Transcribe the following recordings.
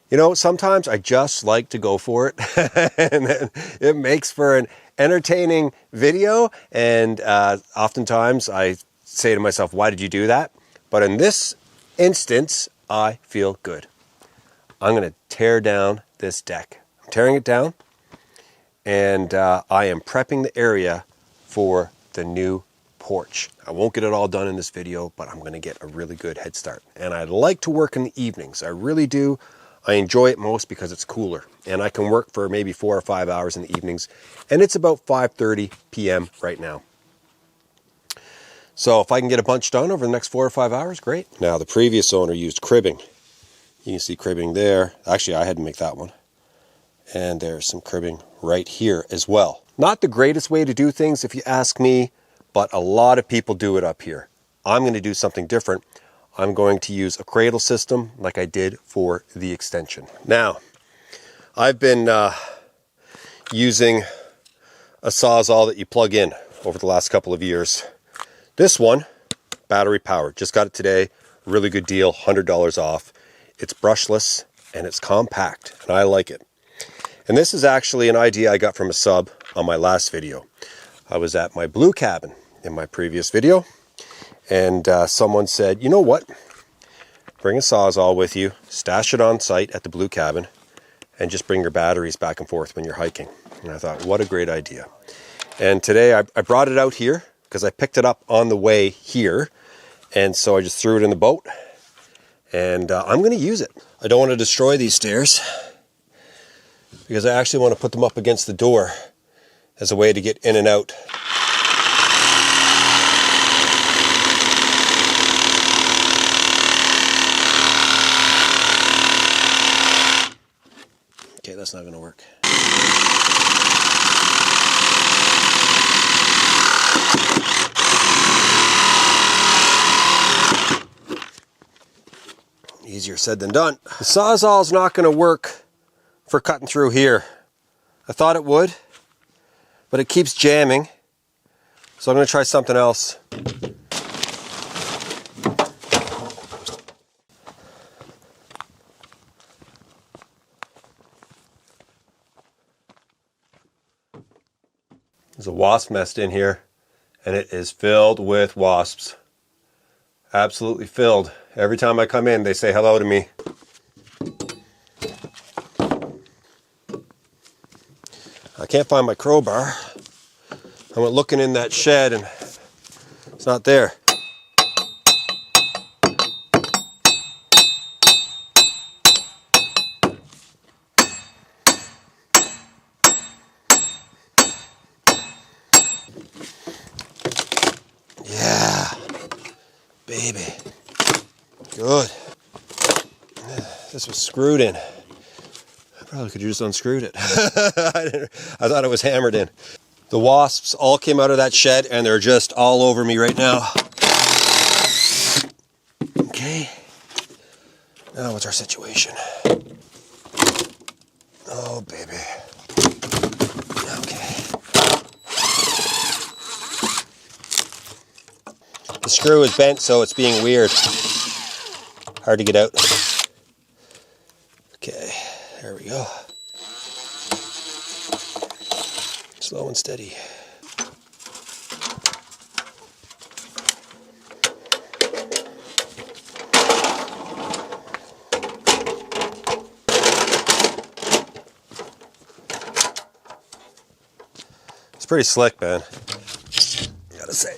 You know, sometimes I just like to go for it. And it makes for an entertaining video. And oftentimes I say to myself, why did you do that? But in this instance, I feel good. I'm going to tear down this deck. I'm tearing it down. And I am prepping the area for the new porch. I won't get it all done in this video, but I'm going to get a really good head start. And I like to work in the evenings. I really do. I enjoy it most because it's cooler. And I can work for maybe 4 or 5 hours in the evenings. And it's about 5:30 p.m. right now. So if I can get a bunch done over the next 4 or 5 hours, great. Now the previous owner used cribbing. You can see cribbing there. Actually, I had to make that one. And there's some cribbing right here as well. Not the greatest way to do things if you ask me, but a lot of people do it up here. I'm going to do something different. I'm going to use a cradle system like I did for the extension. Now, I've been using a Sawzall that you plug in over the last couple of years. This one, battery powered. Just got it today. Really good deal, $100 off. It's brushless and it's compact, and I like it. And this is actually an idea I got from a sub on my last video. I was at my blue cabin in my previous video, and someone said, you know what? Bring a Sawzall with you, stash it on site at the blue cabin, and just bring your batteries back and forth when you're hiking. And I thought, what a great idea. And today I brought it out here because I picked it up on the way here. And so I just threw it in the boat, and I'm going to use it. I don't want to destroy these stairs, because I actually want to put them up against the door as a way to get in and out. Okay, that's not going to work. Easier said than done. The Sawzall's not going to work for cutting through here. I thought it would, but it keeps jamming. So I'm going to try something else. There's a wasp nest in here, and it is filled with wasps. Absolutely filled. Every time I come in, they say hello to me. I can't find my crowbar. I went looking in that shed and it's not there. Yeah, baby. Good. This was screwed in. Probably could have just unscrewed it. I thought it was hammered in. The wasps all came out of that shed and they're just all over me right now. Okay. Now what's our situation? Oh, baby. Okay. The screw is bent, so it's being weird. Hard to get out. Okay. There we go. Slow and steady. It's pretty slick, man. Gotta say.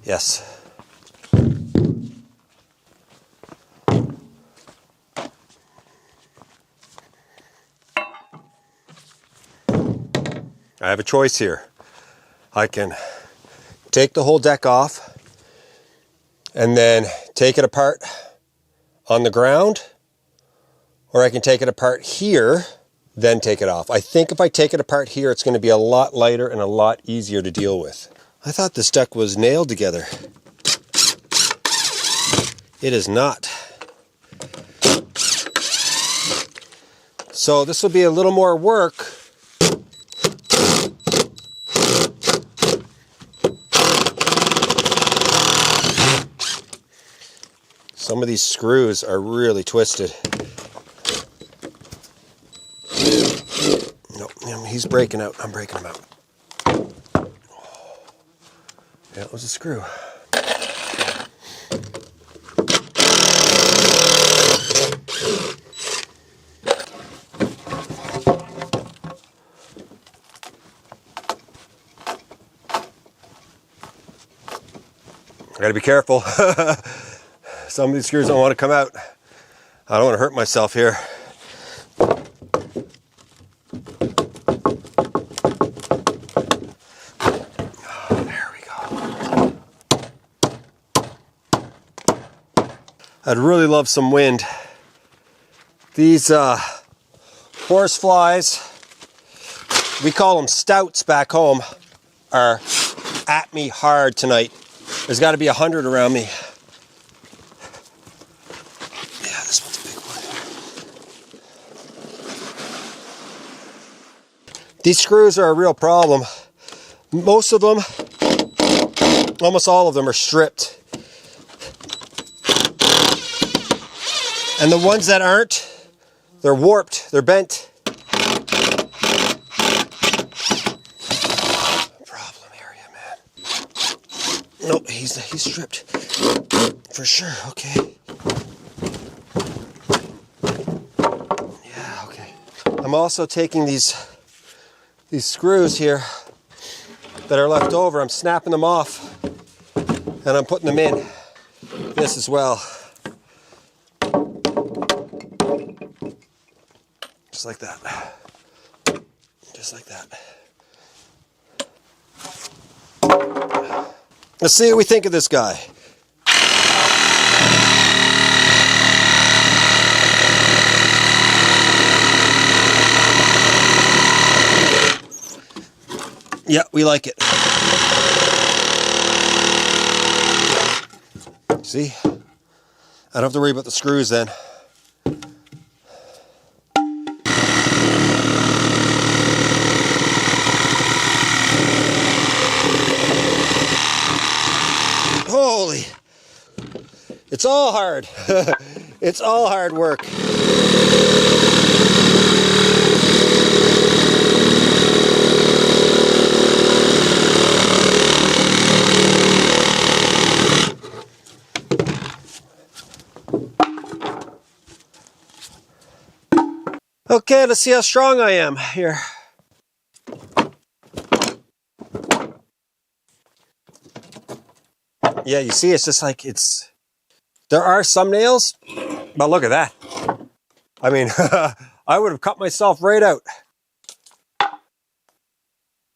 Yes. I have a choice here. I can take the whole deck off and then take it apart on the ground, or I can take it apart here, then take it off. I think if I take it apart here, it's going to be a lot lighter and a lot easier to deal with. I thought this deck was nailed together. It is not. So this will be a little more work Some of these screws are really twisted. No, he's breaking out. I'm breaking him out. Yeah, it was a screw. I gotta be careful. Some of these screws don't want to come out. I don't want to hurt myself here. There we go. I'd really love some wind. These horse flies, we call them stouts back home, are at me hard tonight. There's got to be 100 around me. Yeah, this one's a big one. These screws are a real problem. Most of them, almost all of them, are stripped. And the ones that aren't, they're warped, they're bent. Problem area, man. Nope, he's stripped. For sure, okay. Yeah, okay. I'm also taking these screws here that are left over, I'm snapping them off and I'm putting them in this as well. Just like that. Just like that. Let's see what we think of this guy. Yeah, we like it. See? I don't have to worry about the screws then. Holy, it's all hard. It's all hard work. Okay, let's see how strong I am here. Yeah, you see, it's just like there are some nails, but look at that. I mean, I would have cut myself right out.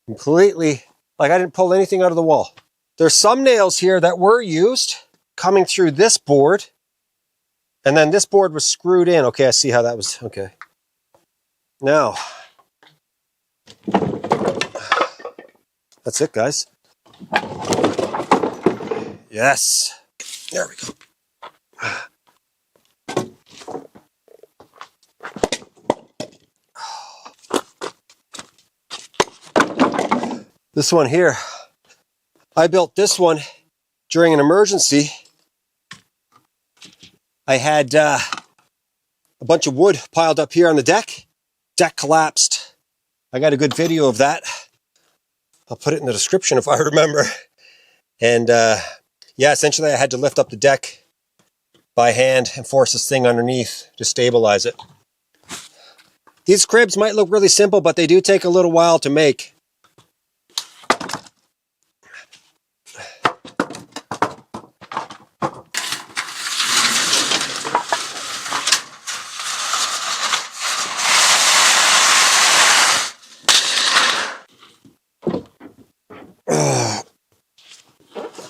Completely, like I didn't pull anything out of the wall. There's some nails here that were used coming through this board, and then this board was screwed in. Okay, I see how that was, okay. Now, that's it, guys. Yes. There we go. This one here, I built this one during an emergency. I had a bunch of wood piled up here on the deck. Deck collapsed. I got a good video of that. I'll put it in the description if I remember. And yeah, essentially I had to lift up the deck by hand and force this thing underneath to stabilize it. These cribs might look really simple, but they do take a little while to make.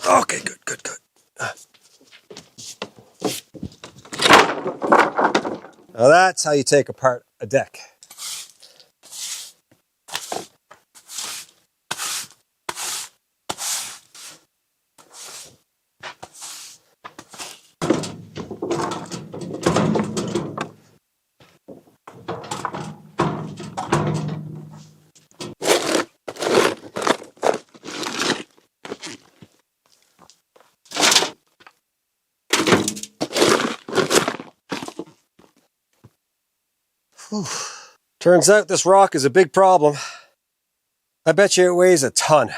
Okay, good. Now that's how you take apart a deck. Whew. Turns out this rock is a big problem. I bet you it weighs a ton.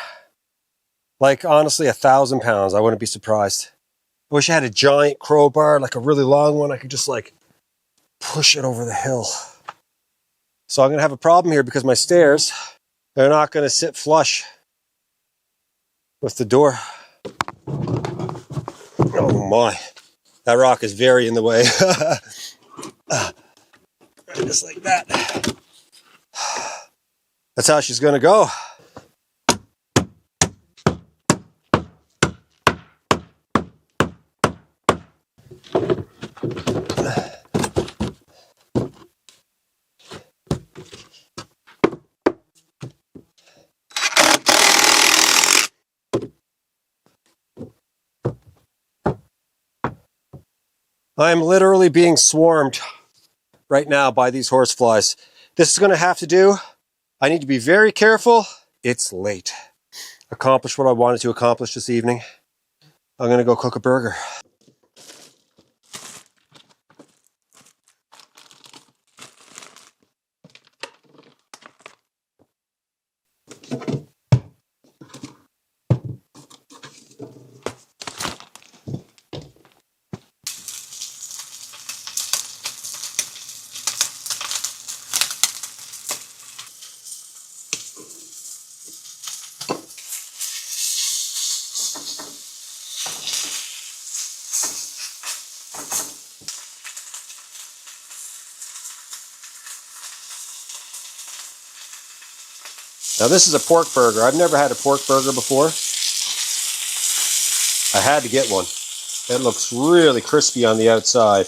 Like, honestly, 1,000 pounds. I wouldn't be surprised. I wish I had a giant crowbar, like a really long one. I could just like push it over the hill. So I'm going to have a problem here because my stairs, they're not going to sit flush with the door. Oh my. That rock is very in the way. Just like that. That's how she's going to go. I'm literally being swarmed right now by these horseflies. This is going to have to do. I need to be very careful. It's late. Accomplished what I wanted to accomplish this evening. I'm going to go cook a burger. Now this is a pork burger. I've never had a pork burger before. I had to get one. It looks really crispy on the outside.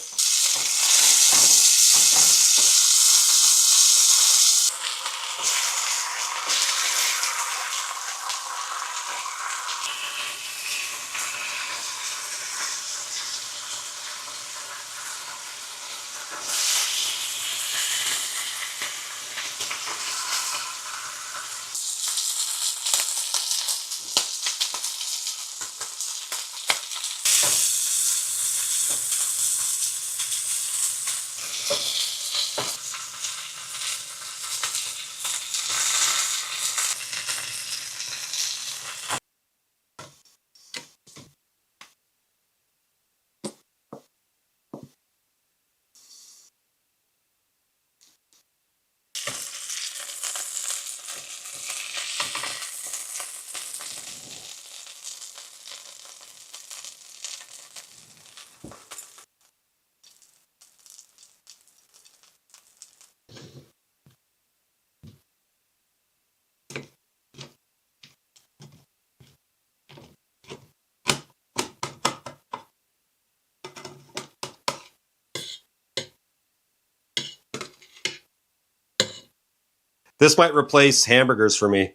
This might replace hamburgers for me.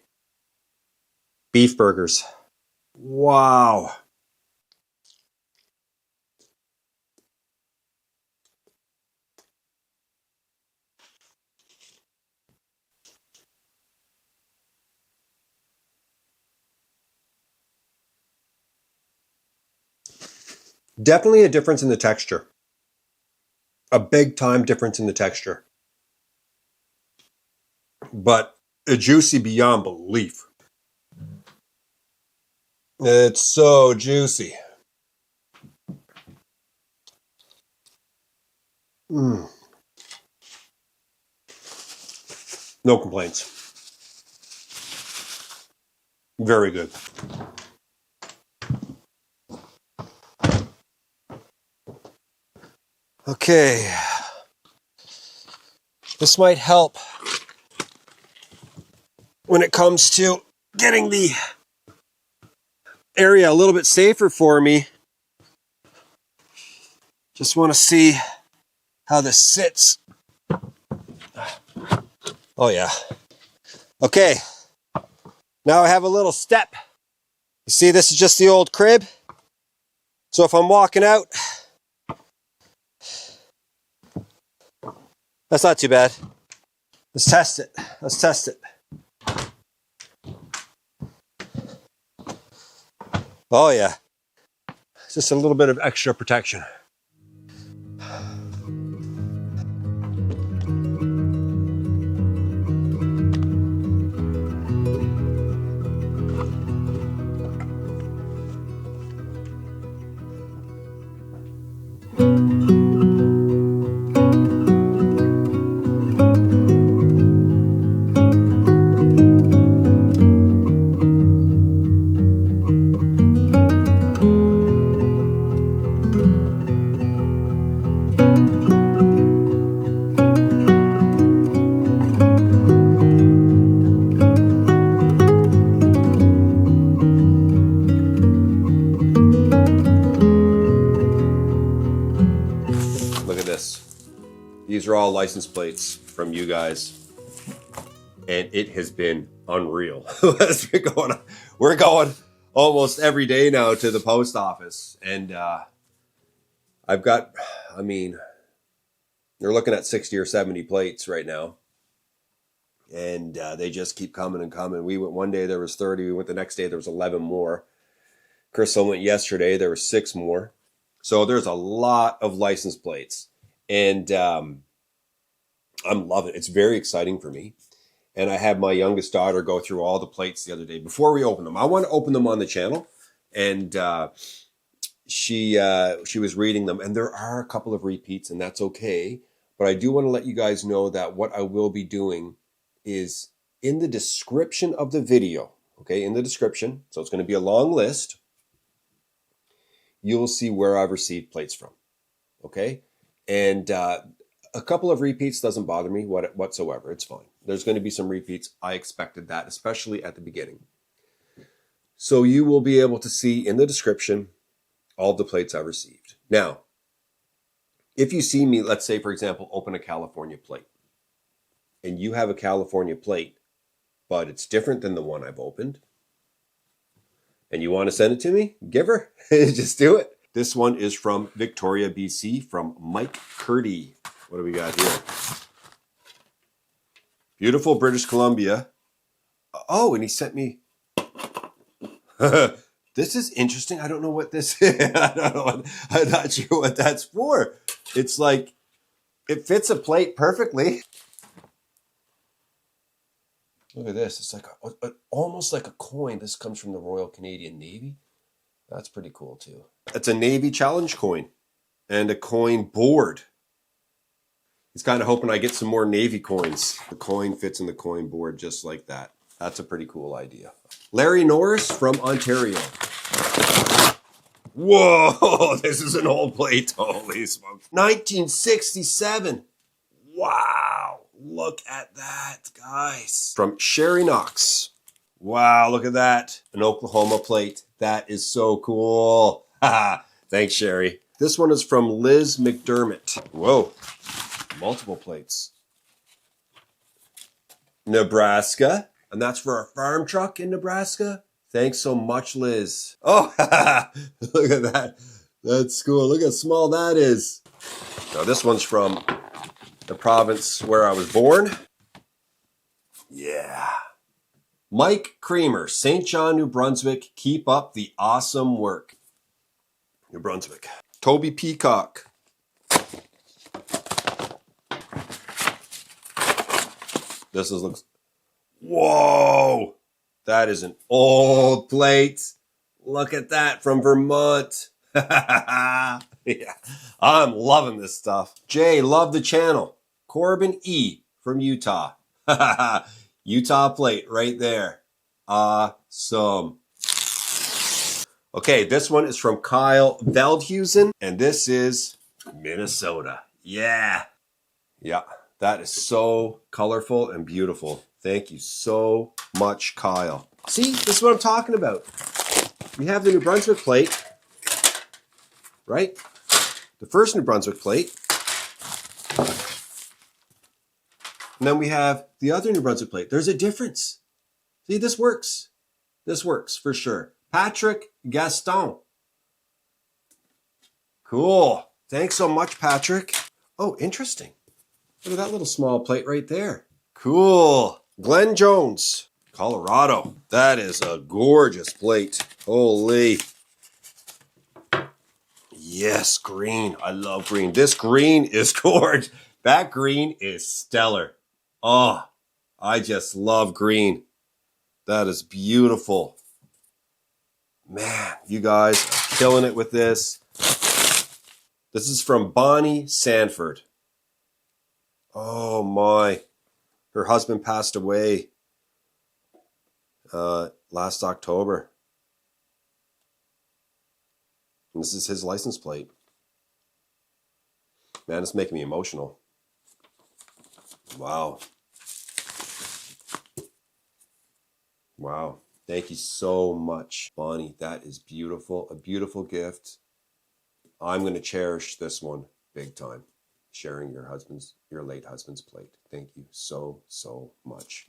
Beef burgers. Wow. Definitely a difference in the texture. A big time difference in the texture. But juicy beyond belief. It's so juicy. No complaints. Very good. Okay. This might help when it comes to getting the area a little bit safer for me. Just want to see how this sits. Oh yeah. Okay. Now I have a little step. You see, this is just the old crib. So if I'm walking out, that's not too bad. Let's test it. Let's test it. Oh yeah. Just a little bit of extra protection. These are all license plates from you guys. And it has been unreal. We're going almost every day now to the post office. And I've got, I mean, they're looking at 60 or 70 plates right now. And they just keep coming and coming. We went one day, there was 30. We went the next day, there was 11 more. Crystal went yesterday, there were 6 more. So there's a lot of license plates. And I'm loving it. It's very exciting for me. And I had my youngest daughter go through all the plates the other day before we open them. I want to open them on the channel. And she was reading them. And there are a couple of repeats, and that's okay. But I do want to let you guys know that what I will be doing is in the description of the video. Okay, in the description. So it's going to be a long list. You will see where I've received plates from. Okay? And a couple of repeats doesn't bother me whatsoever. It's fine. There's going to be some repeats. I expected that, especially at the beginning. So you will be able to see in the description all the plates I've received. Now, if you see me, let's say, for example, open a California plate, and you have a California plate, but it's different than the one I've opened, and you want to send it to me, give her. Just do it. This one is from Victoria, BC, from Mike Curdy. What do we got here? Beautiful British Columbia. Oh, and he sent me... This is interesting. I don't know what this is. I'm not sure what that's for. It's like, it fits a plate perfectly. Look at this. It's like almost like a coin. This comes from the Royal Canadian Navy. That's pretty cool too. It's a Navy Challenge coin and a coin board. He's kind of hoping I get some more Navy coins. The coin fits in the coin board just like that. That's a pretty cool idea. Larry Norris from Ontario. Whoa, this is an old plate. Holy smokes. 1967. Wow. Look at that, guys. From Sherry Knox. Wow, look at that. An Oklahoma plate. That is so cool. Thanks, Sherry. This one is from Liz McDermott. Whoa. Multiple plates. Nebraska. And that's for a farm truck in Nebraska. Thanks so much, Liz. Oh, look at that. That's cool. Look how small that is. Now, this one's from the province where I was born. Yeah. Mike Creamer, St. John, New Brunswick. Keep up the awesome work. New Brunswick. Toby Peacock. This looks... Whoa! That is an old plate. Look at that, from Vermont. Yeah, I'm loving this stuff. Jay, love the channel. Corbin E. from Utah. Utah plate right there. Awesome. Okay, this one is from Kyle Veldhusen, and this is Minnesota. Yeah. Yeah, that is so colorful and beautiful. Thank you so much, Kyle. See, this is what I'm talking about. We have the New Brunswick plate, right? The first New Brunswick plate. And then we have the other New Brunswick plate. There's a difference. See, this works. This works for sure. Patrick Gaston. Cool. Thanks so much, Patrick. Oh, interesting. Look at that little small plate right there. Cool. Glenn Jones, Colorado. That is a gorgeous plate. Holy. Yes, green. I love green. This green is gorgeous. That green is stellar. Oh, I just love green. That is beautiful. Man, you guys are killing it with this. This is from Bonnie Sanford. Oh my. Her husband passed away last October. And this is his license plate. Man, it's making me emotional. Wow. Wow. Thank you so much, Bonnie. That is beautiful. A beautiful gift. I'm going to cherish this one big time. sharing your late husband's plate. Thank you so, so much.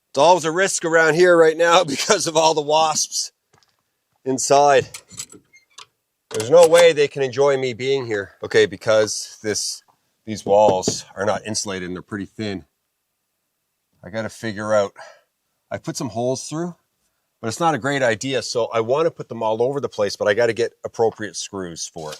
It's always a risk around here right now because of all the wasps inside. There's no way they can enjoy me being here. Okay, because these walls are not insulated and they're pretty thin. I got to figure out, I put some holes through, but it's not a great idea. So I want to put them all over the place, but I got to get appropriate screws for it.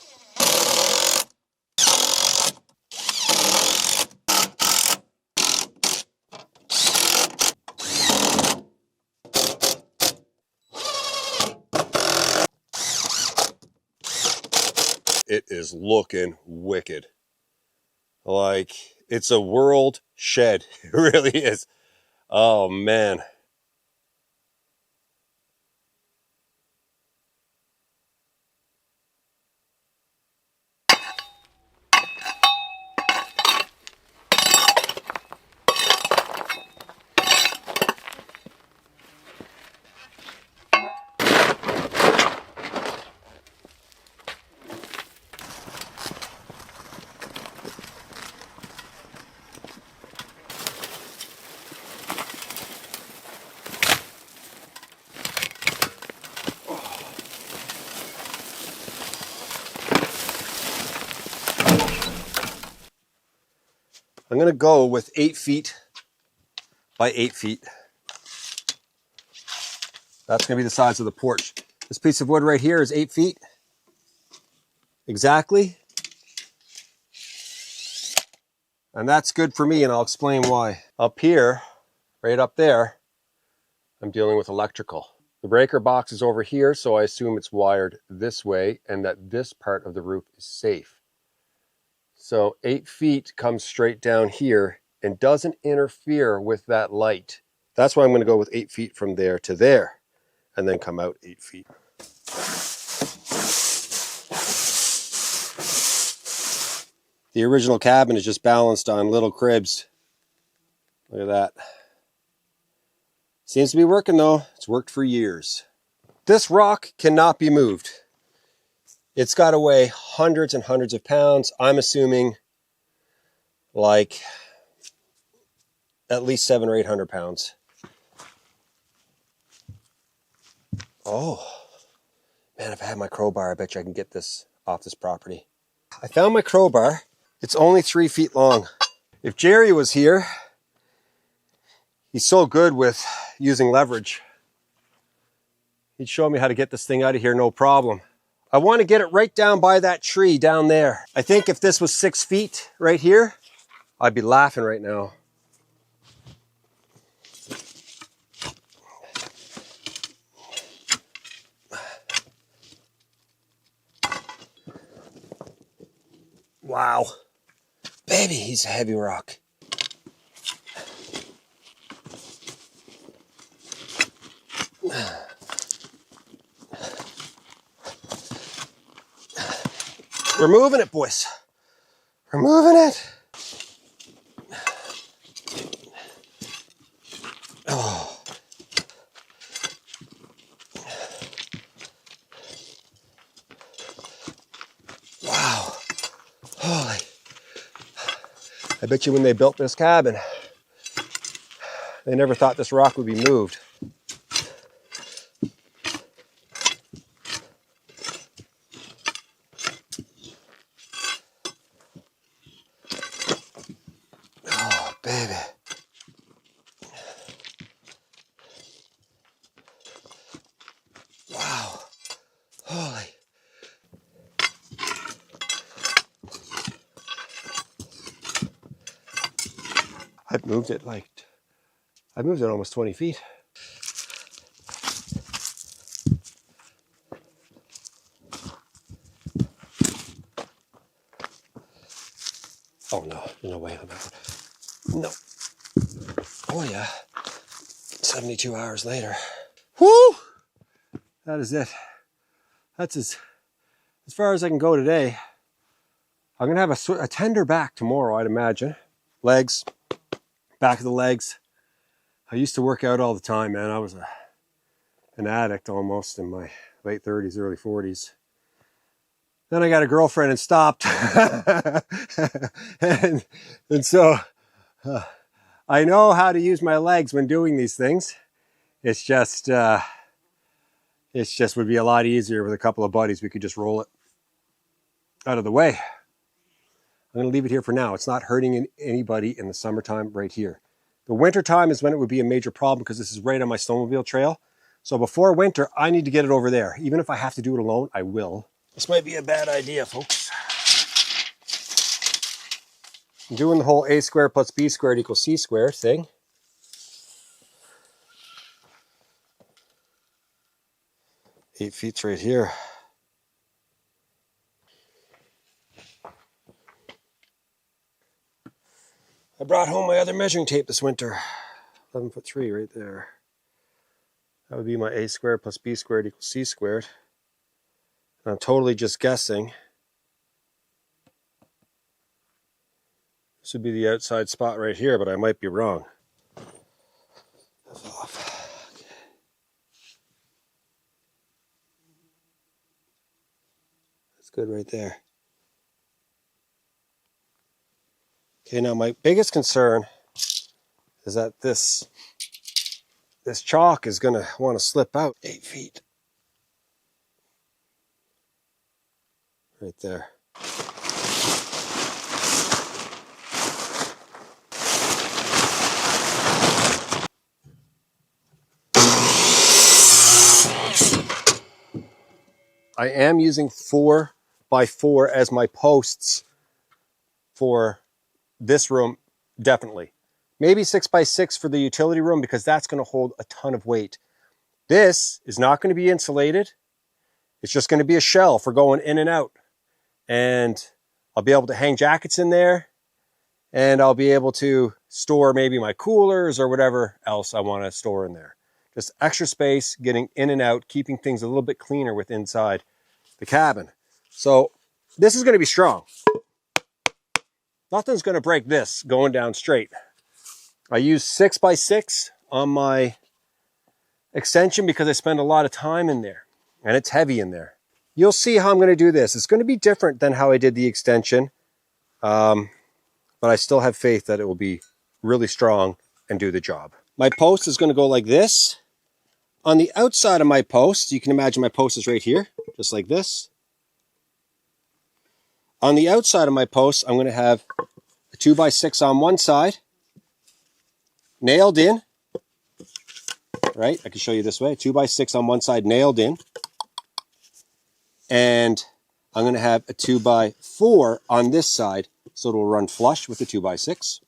It is looking wicked. Like, it's a world shed. It really is. Oh, man. I'm going to go with 8 feet by 8 feet. That's going to be the size of the porch. This piece of wood right here is 8 feet. Exactly. And that's good for me, and I'll explain why. Up here, right up there, I'm dealing with electrical. The breaker box is over here, so I assume it's wired this way and that this part of the roof is safe. So 8 feet comes straight down here and doesn't interfere with that light. That's why I'm going to go with 8 feet from there to there and then come out 8 feet. The original cabin is just balanced on little cribs. Look at that. Seems to be working though. It's worked for years. This rock cannot be moved. It's got to weigh hundreds and hundreds of pounds. I'm assuming like at least 700 or 800 pounds. Oh, man, if I had my crowbar, I bet you I can get this off this property. I found my crowbar. It's only 3 feet long. If Jerry was here, he's so good with using leverage. He'd show me how to get this thing out of here, no problem. I want to get it right down by that tree down there. I think if this was 6 feet right here, I'd be laughing right now. Wow. Baby, he's a heavy rock. We're moving it, boys. We're moving it. Oh. Wow. Holy. I bet you when they built this cabin, they never thought this rock would be moved. Oh, baby. Wow. Holy. I've moved it almost 20 feet. Oh no, there's no way on that one. No. Oh yeah. 72 hours later. Whoo! That is it. That's as far as I can go today. I'm gonna have a tender back tomorrow, I'd imagine. Legs, back of the legs. I used to work out all the time, man. I was an an addict almost in my late 30s, early 40s. Then I got a girlfriend and stopped. and so I know how to use my legs when doing these things. It's just would be a lot easier with a couple of buddies. We could just roll it out of the way. I'm going to leave it here for now. It's not hurting anybody in the summertime right here. The wintertime is when it would be a major problem because this is right on my snowmobile trail. So before winter, I need to get it over there. Even if I have to do it alone, I will. This might be a bad idea, folks. I'm doing the whole a squared plus b squared equals c squared thing. Eight feet's right here. I brought home my other measuring tape this winter. 11'3" right there. That would be my a squared plus b squared equals c squared. And I'm totally just guessing. This would be the outside spot right here, but I might be wrong. That's off. Okay. That's good right there. Okay, now my biggest concern is that this chalk is going to want to slip out 8 feet. Right there. I am using 4x4 as my posts for this room, definitely. Maybe 6x6 for the utility room because that's going to hold a ton of weight. This is not going to be insulated. It's just going to be a shell for going in and out. And I'll be able to hang jackets in there. And I'll be able to store maybe my coolers or whatever else I want to store in there. Just extra space, getting in and out, keeping things a little bit cleaner with inside the cabin. So this is going to be strong. Nothing's going to break this going down straight. I use 6x6 on my extension because I spend a lot of time in there and it's heavy in there. You'll see how I'm going to do this. It's going to be different than how I did the extension, but I still have faith that it will be really strong and do the job. My post is going to go like this. On the outside of my post, you can imagine my post is right here, just like this. On the outside of my post, I'm going to have a 2x6 on one side, nailed in, right? I can show you this way, 2x6 on one side, nailed in. And I'm going to have a 2x4 on this side, so it will run flush with the 2x6.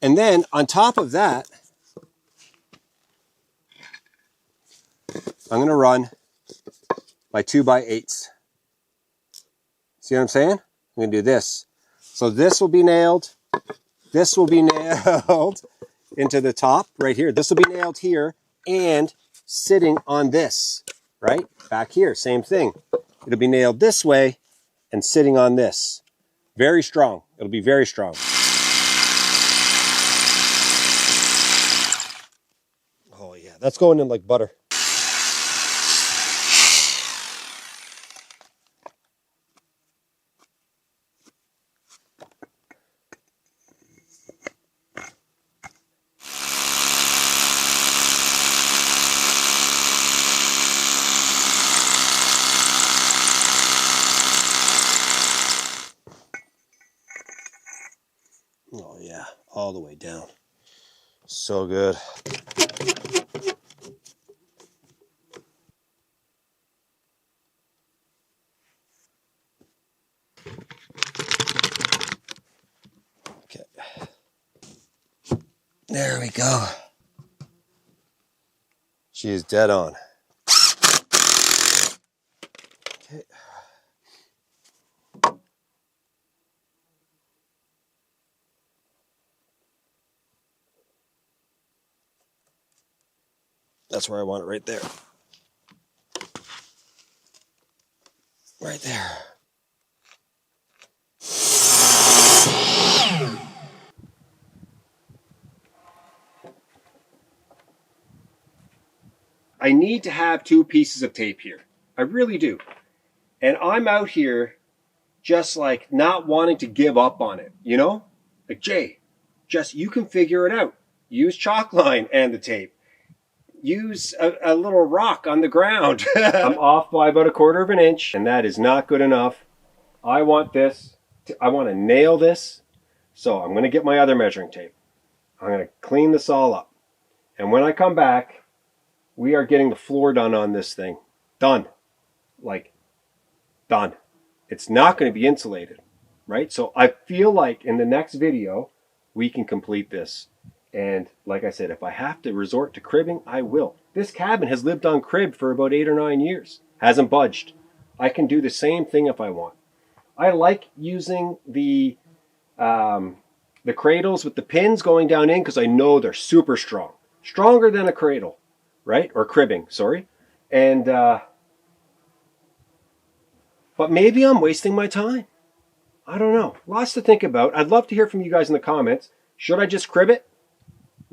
And then on top of that, I'm going to run my 2x8s. See what I'm saying? I'm going to do this. So this will be nailed. This will be nailed into the top right here. This will be nailed here and sitting on this, right? Back here, same thing. It'll be nailed this way and sitting on this. Very strong. It'll be very strong. Oh yeah, that's going in like butter. Oh yeah, all the way down. So good. Okay. There we go. She is dead on. Okay. That's where I want it, right there. Right there. I need to have 2 pieces of tape here. I really do. And I'm out here just like not wanting to give up on it, you know? Like, Jay, just you can figure it out. Use chalk line and the tape. Use a little rock on the ground. I'm off by about 1/4 of an inch, and that is not good enough. I want this. I want to nail this. So I'm going to get my other measuring tape. I'm going to clean this all up. And when I come back, we are getting the floor done on this thing. Done. Like, done. It's not going to be insulated, right? So I feel like in the next video, we can complete this. And like I said, if I have to resort to cribbing, I will. This cabin has lived on crib for about 8 or 9 years. Hasn't budged. I can do the same thing if I want. I like using the cradles with the pins going down in because I know they're super strong. Stronger than a cradle, right? Or cribbing, sorry. And, but maybe I'm wasting my time. I don't know. Lots to think about. I'd love to hear from you guys in the comments. Should I just crib it?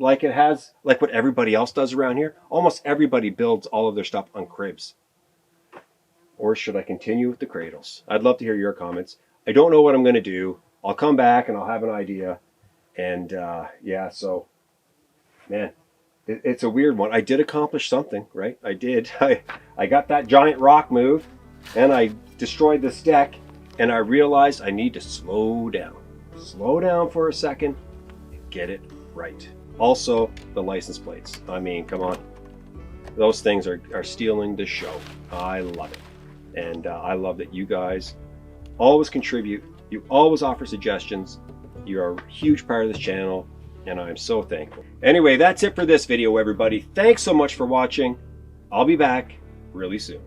Like it has, like what everybody else does around here? Almost everybody builds all of their stuff on cribs. Or should I continue with the cradles? I'd love to hear your comments. I don't know what I'm going to do. I'll come back and I'll have an idea. And yeah, so, man, it's a weird one. I did accomplish something, right? I did. I got that giant rock moved and I destroyed this deck and I realized I need to slow down. Slow down for a second and get it right. Also, the license plates. I mean, come on. Those things are stealing the show. I love it. And I love that you guys always contribute. You always offer suggestions. You're a huge part of this channel, and I'm so thankful. Anyway, that's it for this video, everybody. Thanks so much for watching. I'll be back really soon.